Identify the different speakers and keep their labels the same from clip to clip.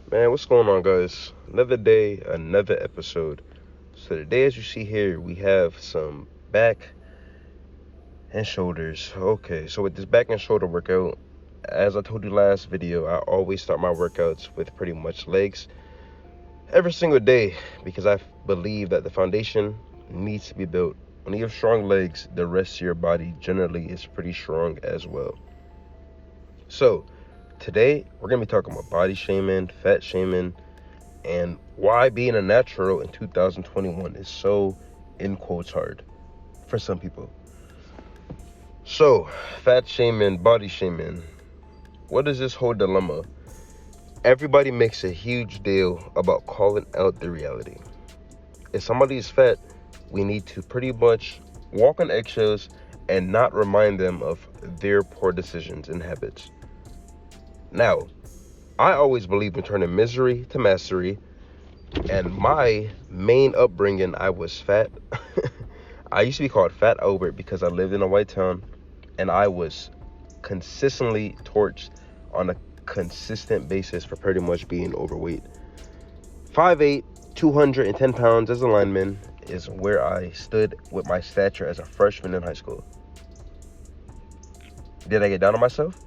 Speaker 1: Man, what's going on, guys? Another day, another episode. So today, as you see here, we have some back and shoulders. Okay, so with this back and shoulder workout, as I told you last video, I always start my workouts with pretty much legs every single day because I believe that the foundation needs to be built. When you have strong legs, the rest of your body generally is pretty strong as well. So today, we're going to be talking about body shaming, fat shaming, and why being a natural in 2021 is so, in quotes, hard for some people. So, fat shaming, body shaming. What is this whole dilemma? Everybody makes a huge deal about calling out the reality. If somebody is fat, we need to pretty much walk on eggshells and not remind them of their poor decisions and habits. Now, I always believed in turning misery to mastery. And my main upbringing, I was fat. I used to be called Fat Albert because I lived in a white town and I was consistently torched on a consistent basis for pretty much being overweight. 5'8", 210 pounds as a lineman is where I stood with my stature as a freshman in high school. Did I get down on myself?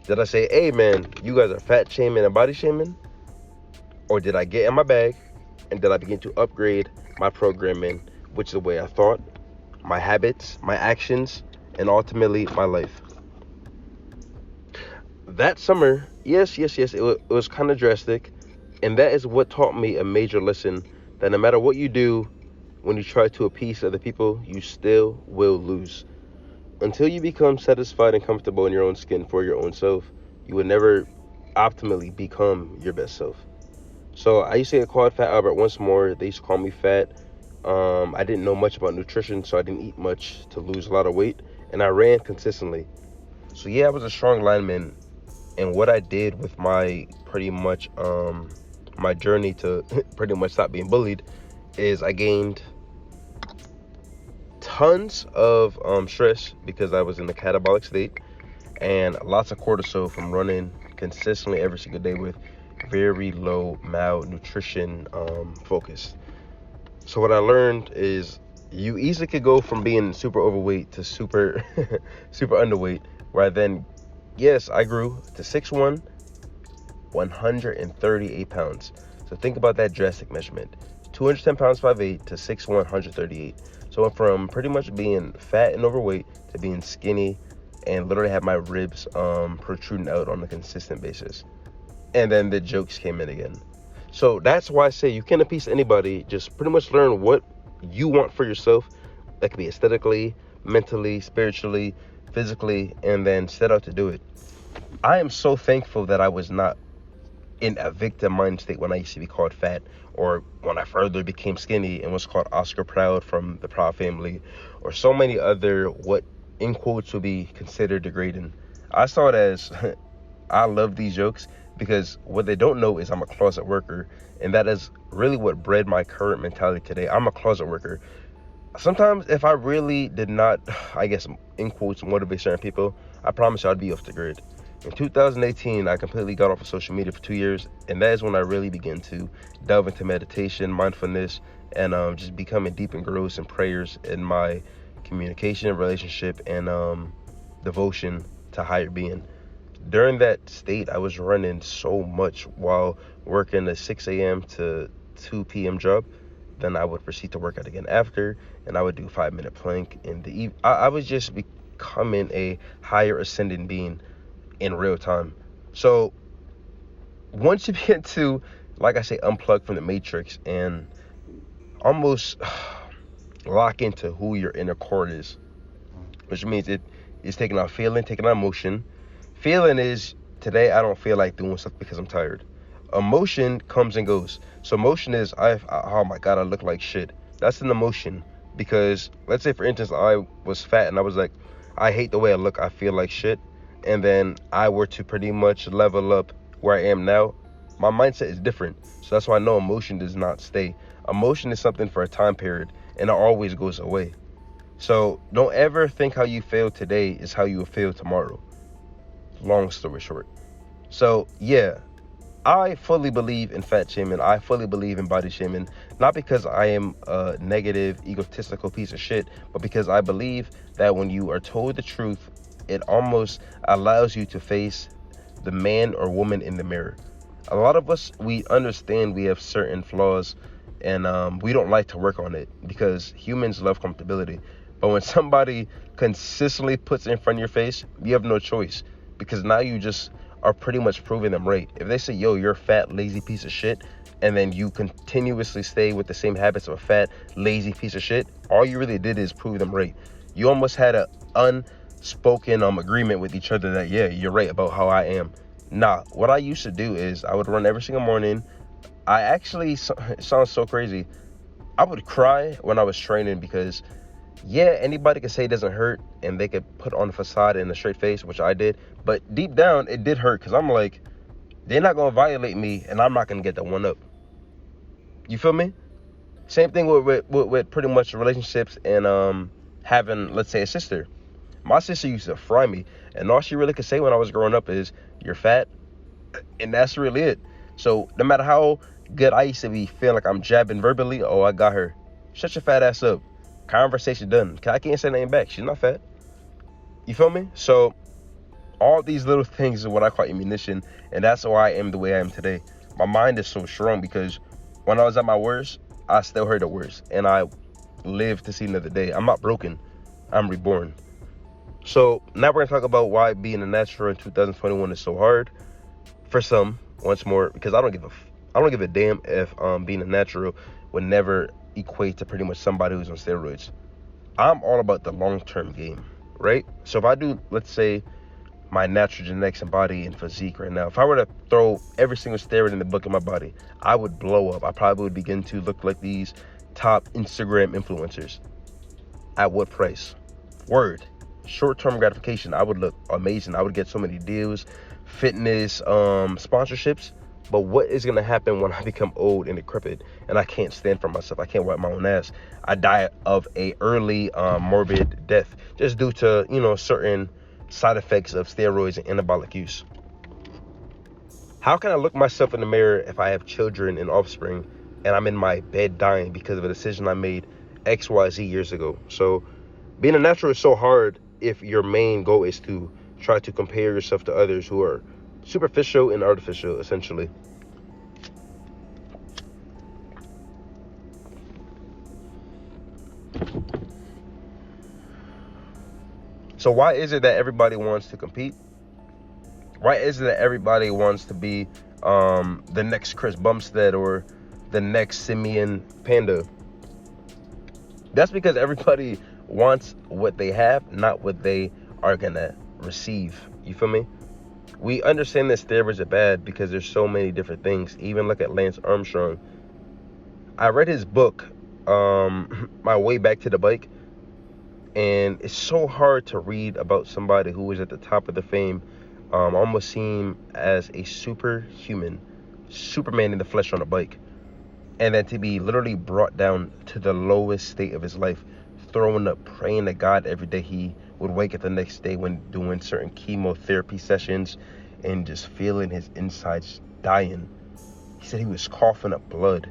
Speaker 1: Did I say, hey man, you guys are fat shaming and body shaming? Or did I get in my bag and did I begin to upgrade my programming, which is the way I thought, my habits, my actions, and ultimately my life? That summer, yes, it was kind of drastic. And that is what taught me a major lesson that no matter what you do, when you try to appease other people, you still will lose. Until you become satisfied and comfortable in your own skin for your own self, you will never optimally become your best self. So I used to get called Fat Albert once more. They used to call me fat. I didn't know much about nutrition, so I didn't eat much to lose a lot of weight. And I ran consistently. So yeah, I was a strong lineman. And what I did with my pretty much my journey to pretty much stop being bullied is I gained tons of stress because I was in a catabolic state and lots of cortisol from running consistently every single day with very low malnutrition focus. So what I learned is you easily could go from being super overweight to super super underweight, where I then, yes, I grew to 6'1", 138 pounds. So think about that drastic measurement. 210 pounds, 5'8", to 6'1", 138. So I went from pretty much being fat and overweight to being skinny and literally have my ribs protruding out on a consistent basis. And then the jokes came in again. So that's why I say you can't appease anybody. Just pretty much learn what you want for yourself. That could be aesthetically, mentally, spiritually, physically, and then set out to do it. I am so thankful that I was not in a victim mind state when I used to be called fat, or when I further became skinny and was called Oscar Proud from the Proud family, or so many other what in quotes would be considered degrading. I saw it as I love these jokes because what they don't know is I'm a closet worker, and that is really what bred my current mentality today. I'm a closet worker. Sometimes if I really did not, I guess, in quotes, motivate certain people, I promise you I'd be off the grid. In 2018, I completely got off of social media for 2 years, and that is when I really began to delve into meditation, mindfulness, and just becoming deep and gross in prayers in my communication, relationship, and devotion to higher being. During that state, I was running so much while working a 6 a.m. to 2 p.m. job. Then I would proceed to work out again after, and I would do 5-minute plank in the evening. I was just becoming a higher ascending being in real time. So once you begin to, like I say, unplug from the matrix and almost lock into who your inner core is, which means it is taking out feeling, taking out emotion. Feeling is, today I don't feel like doing stuff because I'm tired. Emotion comes and goes. So emotion is, oh my God, I look like shit. That's an emotion. Because let's say, for instance, I was fat and I was like, I hate the way I look, I feel like shit. And then I were to pretty much level up where I am now, my mindset is different. So that's why I know emotion does not stay. Emotion is something for a time period, and it always goes away. So don't ever think how you feel today is how you will feel tomorrow. Long story short. So yeah, I fully believe in fat shaming. I fully believe in body shaming. Not because I am a negative, egotistical piece of shit, but because I believe that when you are told the truth, it almost allows you to face the man or woman in the mirror. A lot of us, we understand we have certain flaws, and we don't like to work on it because humans love comfortability. But when somebody consistently puts it in front of your face, you have no choice, because now you just are pretty much proving them right. If they say, yo, you're a fat, lazy piece of shit, and then you continuously stay with the same habits of a fat, lazy piece of shit, all you really did is prove them right. You almost had an unspoken agreement with each other that, yeah, you're right about how I am. Nah, what I used to do is I would run every single morning. I actually, it sounds so crazy, I would cry when I was training because, yeah, anybody could say it doesn't hurt and they could put on a facade and a straight face, which I did. But deep down, it did hurt because I'm like, they're not going to violate me and I'm not going to get that one up. You feel me? Same thing with pretty much relationships and having, let's say, a sister. My sister used to fry me, and all she really could say when I was growing up is, you're fat, and that's really it. So no matter how good I used to be feeling like I'm jabbing verbally, oh, I got her. Shut your fat ass up. Conversation done. I can't say nothing back. She's not fat. You feel me? So all these little things is what I call ammunition, and that's why I am the way I am today. My mind is so strong because when I was at my worst, I still heard the worst, and I lived to see another day. I'm not broken. I'm reborn. So now we're gonna talk about why being a natural in 2021 is so hard for some. Once more, because I don't give a damn if being a natural would never equate to pretty much somebody who's on steroids. I'm all about the long-term game, right? So if I do, let's say, my natural genetics and body and physique right now, if I were to throw every single steroid in the book in my body, I would blow up. I probably would begin to look like these top Instagram influencers. At what price? Word. Short-term gratification. I would look amazing. I would get so many deals, fitness, sponsorships. But what is going to happen when I become old and decrepit and I can't stand for myself? I can't wipe my own ass. I die of a early morbid death just due to, certain side effects of steroids and anabolic use. How can I look myself in the mirror if I have children and offspring and I'm in my bed dying because of a decision I made XYZ years ago? So being a natural is so hard if your main goal is to try to compare yourself to others who are superficial and artificial, essentially. So why is it that everybody wants to compete? Why is it that everybody wants to be the next Chris Bumstead or the next Simeon Panda? That's because everybody wants what they have, not what they are gonna receive. You feel me? We understand that steroids are bad because there's so many different things. Even look at Lance Armstrong. I read his book, My Way Back to the Bike, and it's so hard to read about somebody who was at the top of the fame, almost seen as a superhuman, Superman in the flesh on a bike, and then to be literally brought down to the lowest state of his life, throwing up, praying to God every day. He would wake up the next day when doing certain chemotherapy sessions and just feeling his insides dying. He said he was coughing up blood,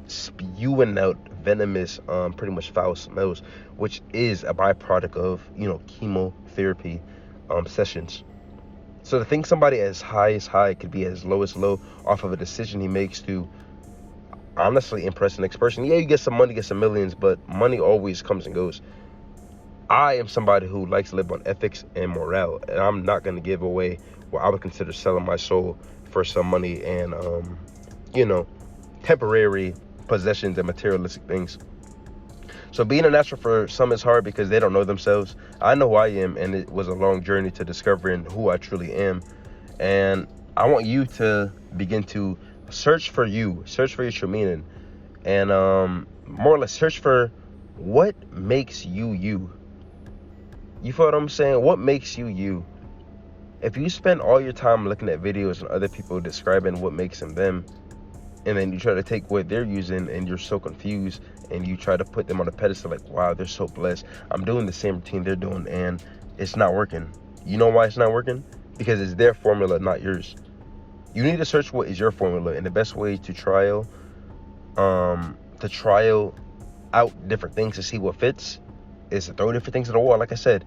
Speaker 1: spewing out venomous, pretty much foul smells, which is a byproduct of, chemotherapy sessions. So to think somebody as high could be as low as low off of a decision he makes to honestly impress the next person. Yeah, you get some money, get some millions, but money always comes and goes. I am somebody who likes to live on ethics and morale, and I'm not going to give away what I would consider selling my soul for some money and, temporary possessions and materialistic things. So being a natural for some is hard because they don't know themselves. I know who I am, and it was a long journey to discovering who I truly am. And I want you to begin to search for your true meaning, and more or less search for what makes you you. You feel what I'm saying? What makes you you? If you spend all your time looking at videos and other people describing what makes them, and then you try to take what they're using and you're so confused and you try to put them on a pedestal like, wow, they're so blessed. I'm doing the same routine they're doing and it's not working. You know why it's not working? Because it's their formula, not yours. You need to search what is your formula, and the best way to trial out different things to see what fits is to throw different things at the wall. Like I said,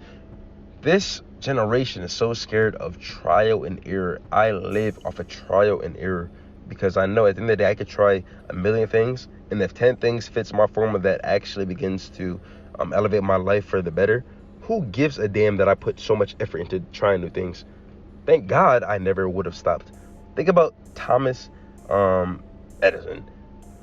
Speaker 1: this generation is so scared of trial and error. I live off of trial and error because I know at the end of the day I could try a million things, and if 10 things fits my formula that actually begins to elevate my life for the better, who gives a damn that I put so much effort into trying new things? Thank God I never would have stopped. Think about Thomas Edison,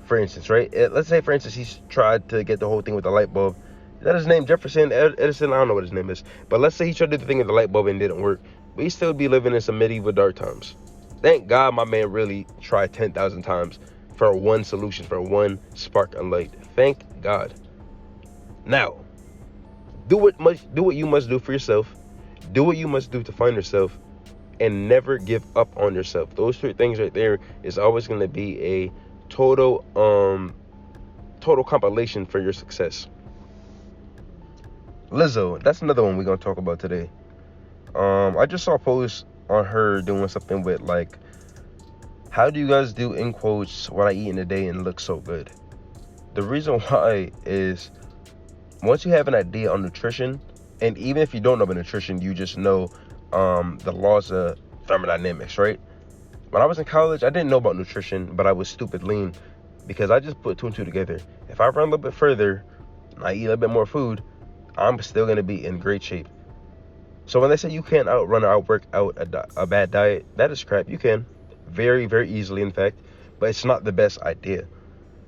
Speaker 1: for instance, right? Let's say, for instance, he's tried to get the whole thing with the light bulb. Is that his name? Jefferson Edison? I don't know what his name is. But let's say he tried to do the thing with the light bulb and it didn't work. But he'd still be living in some medieval dark times. Thank God my man really tried 10,000 times for one solution, for one spark of light. Thank God. Now, do what you must do for yourself. Do what you must do to find yourself. And never give up on yourself. Those 3 things right there is always going to be a total compilation for your success. Lizzo, that's another one we're going to talk about today. I just saw a post on her doing something with like, how do you guys do, in quotes, what I eat in a day and look so good? The reason why is once you have an idea on nutrition, and even if you don't know about nutrition, you just know the laws of thermodynamics, right? When I was in college, I didn't know about nutrition, but I was stupid lean because I just put 2 and 2 together. If I run a little bit further, I eat a little bit more food, I'm still going to be in great shape. So when they say you can't outrun or outwork out a bad diet, that is crap. You can. Very, very easily, in fact. But it's not the best idea.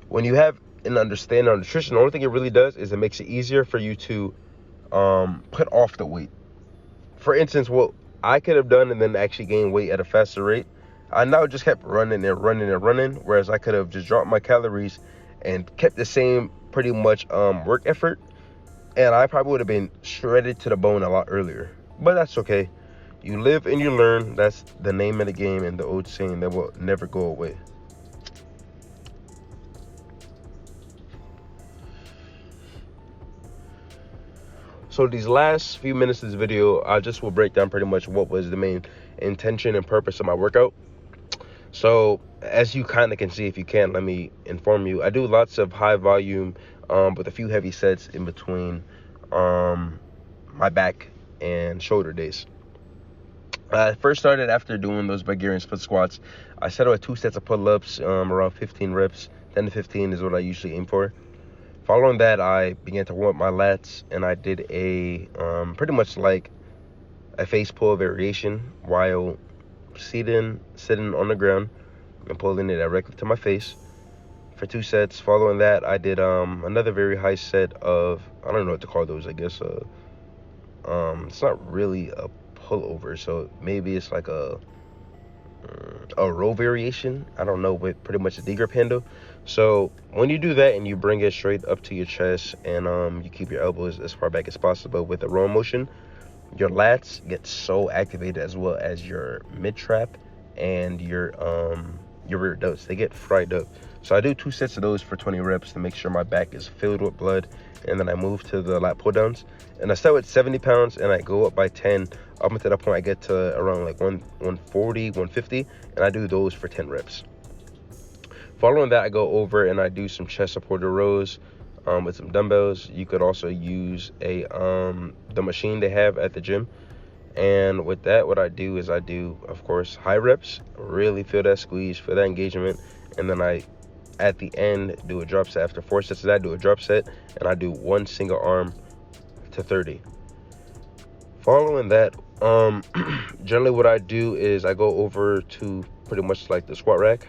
Speaker 1: When you have an understanding on nutrition, the only thing it really does is it makes it easier for you to put off the weight. For instance, what I could have done and then actually gain weight at a faster rate, I now just kept running, whereas I could have just dropped my calories and kept the same pretty much work effort, and I probably would have been shredded to the bone a lot earlier. But that's okay. You live and you learn. That's the name of the game, and the old saying that will never go away. So these last few minutes of this video, I just will break down pretty much what was the main intention and purpose of my workout. So as you kind of can see, if you can, let me inform you. I do lots of high volume with a few heavy sets in between my back and shoulder days. I first started after doing those Bulgarian split squats. I settled at 2 sets of pull-ups, around 15 reps. 10 to 15 is what I usually aim for. Following that, I began to warm up my lats, and I did a pretty much like a face pull variation while sitting on the ground and pulling it directly to my face for 2 sets. Following that, I did another very high set of, I don't know what to call those, I guess it's not really a pullover, so maybe it's like a row variation, I don't know, with pretty much a D-grip handle. So when you do that and you bring it straight up to your chest and you keep your elbows as far back as possible with a row motion, your lats get so activated, as well as your mid-trap and your rear delts. They get fried up. So I do 2 sets of those for 20 reps to make sure my back is filled with blood, and then I move to the lat pull downs, and I start with 70 pounds and I go up by 10 up until that point I get to around like 140, 150, and I do those for 10 reps. Following that, I go over and I do some chest supported rows with some dumbbells. You could also use the machine they have at the gym. And with that, what I do is I do, of course, high reps, really feel that squeeze, feel that engagement, and then I, at the end, do a drop set. After 4 sets of that, I do a drop set, and I do 1 single arm to 30. Following that, generally what I do is I go over to pretty much like the squat rack.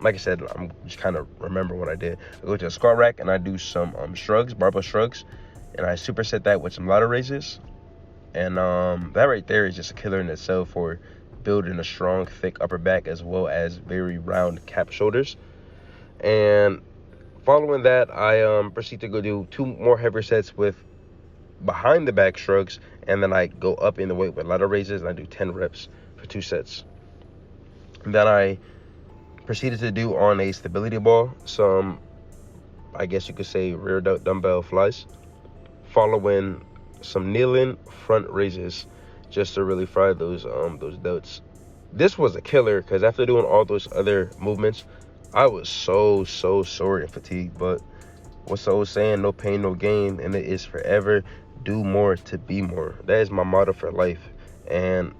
Speaker 1: Like I said, I'm just kind of remember what I did. I go to the squat rack and I do some shrugs, barbell shrugs, and I superset that with some ladder raises. And that right there is just a killer in itself for building a strong, thick upper back, as well as very round cap shoulders. And following that, I proceed to go do 2 more heavier sets with behind the back shrugs, and then I go up in the weight with ladder raises, and I do 10 reps for 2 sets. And then I proceeded to do on a stability ball some, I guess you could say, rear delt dumbbell flies, following some kneeling front raises just to really fry those delts. this was a killer, because after doing all those other movements, I was so sore and fatigued. But what's the old saying? No pain, no gain. And it is forever do more to be more. That is my motto for life. And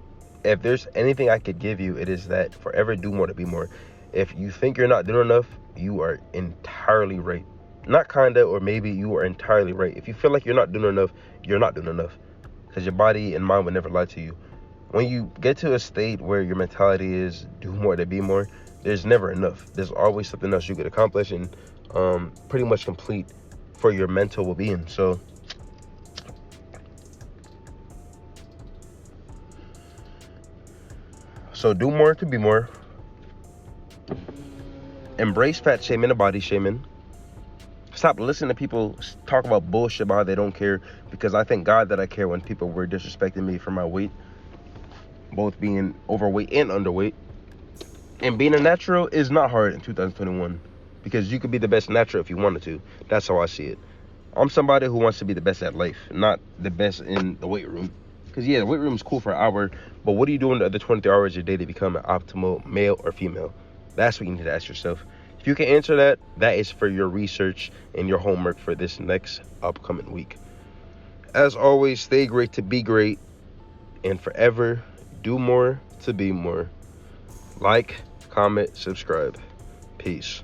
Speaker 1: if there's anything I could give you, it is that: forever do more to be more. If you think you're not doing enough, you are entirely right. Not kinda, or maybe, you are entirely right. If you feel like you're not doing enough, you're not doing enough. Because your body and mind will never lie to you. When you get to a state where your mentality is do more to be more, there's never enough. There's always something else you could accomplish and pretty much complete for your mental well-being. So do more to be more. Embrace fat shaming and body shaming. Stop listening to people talk about bullshit about how they don't care, because I thank God that I care when people were disrespecting me for my weight, both being overweight and underweight. And being a natural is not hard in 2021, because you could be the best natural if you wanted to. That's how I see it. I'm somebody who wants to be the best at life, not the best in the weight room. Because yeah, the weight room is cool for an hour, but what are you doing the other 23 hours a day to become an optimal male or female? That's what you need to ask yourself. If you can answer that, that is for your research and your homework for this next upcoming week. As always, stay great to be great, and forever do more to be more. Like, comment, subscribe. Peace.